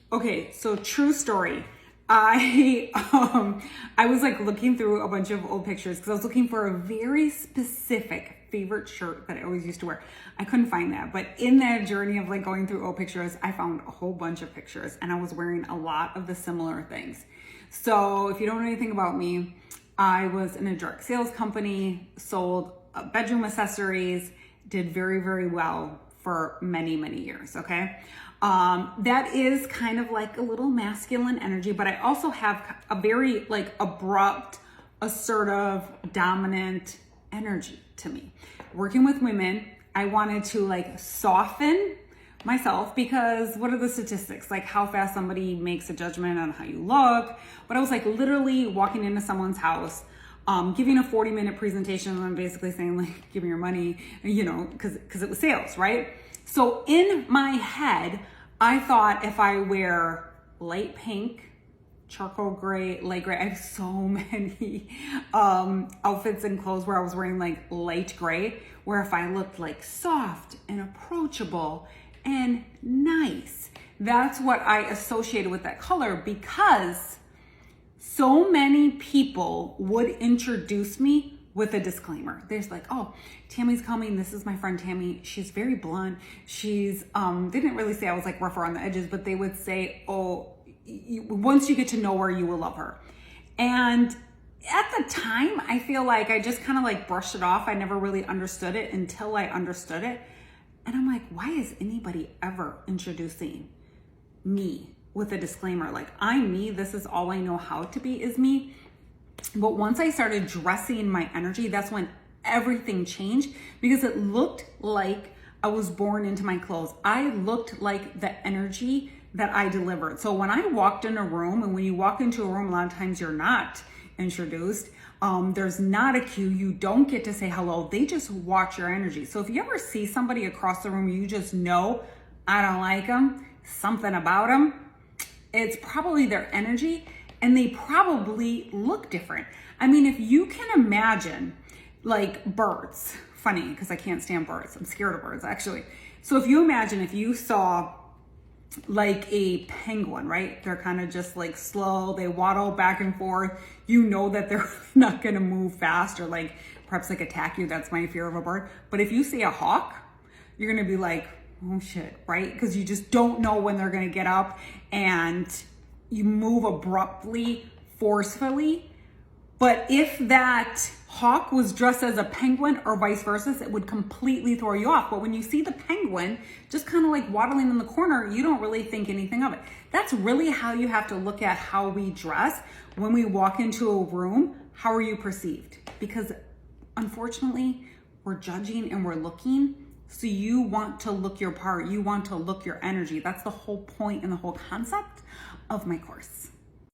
Okay, so true story. I I was like looking through a bunch of old pictures because I was looking for a very specific favorite shirt that I always used to wear. I couldn't find that, but in that journey of like going through old pictures, I found a whole bunch of pictures and I was wearing a lot of the similar things. So if you don't know anything about me, I was in a direct sales company, sold bedroom accessories, did very, very well for many, many years. Okay. That is kind of like a little masculine energy, but I also have a very like abrupt, assertive, dominant energy to me. Working with women, I wanted to like soften myself because what are the statistics? Like how fast somebody makes a judgment on how you look. But I was like literally walking into someone's house, giving a 40-minute presentation and I'm basically saying like, give me your money, you know, because it was sales, right? So in my head, I thought if I wear light pink, charcoal gray, light gray, I have so many outfits and clothes where I was wearing like light gray, where if I looked like soft and approachable and nice, that's what I associated with that color because so many people would introduce me with a disclaimer. There's like, oh, Tammy's coming. This is my friend Tammy. She's very blunt. She's, they didn't really say I was like rougher on the edges, but they would say, oh, once you get to know her, you will love her. And at the time, I feel like I just kind of like brushed it off. I never really understood it until I understood it. And I'm like, why is anybody ever introducing me with a disclaimer? Like, I'm me. This is all I know how to be is me. But once I started dressing my energy, that's when everything changed because it looked like I was born into my clothes. I looked like the energy that I delivered. So when I walked in a room, and when you walk into a room, a lot of times you're not introduced. There's not a cue. You don't get to say hello. They just watch your energy. So if you ever see somebody across the room, you just know, I don't like them, something about them, it's probably their energy. And they probably look different. I mean, if you can imagine like birds, funny because I can't stand birds. I'm scared of birds actually. So if you imagine if you saw like a penguin, right? They're kind of just like slow. They waddle back and forth. You know that they're not going to move fast or like perhaps like attack you. That's my fear of a bird. But if you see a hawk, you're going to be like, oh shit, right? Because you just don't know when they're going to get up and you move abruptly, forcefully. But if that hawk was dressed as a penguin or vice versa, it would completely throw you off. But when you see the penguin just kind of like waddling in the corner, you don't really think anything of it. That's really how you have to look at how we dress. When we walk into a room, how are you perceived? Because unfortunately, we're judging and we're looking. So you want to look your part. You want to look your energy. That's the whole point and the whole concept of my course.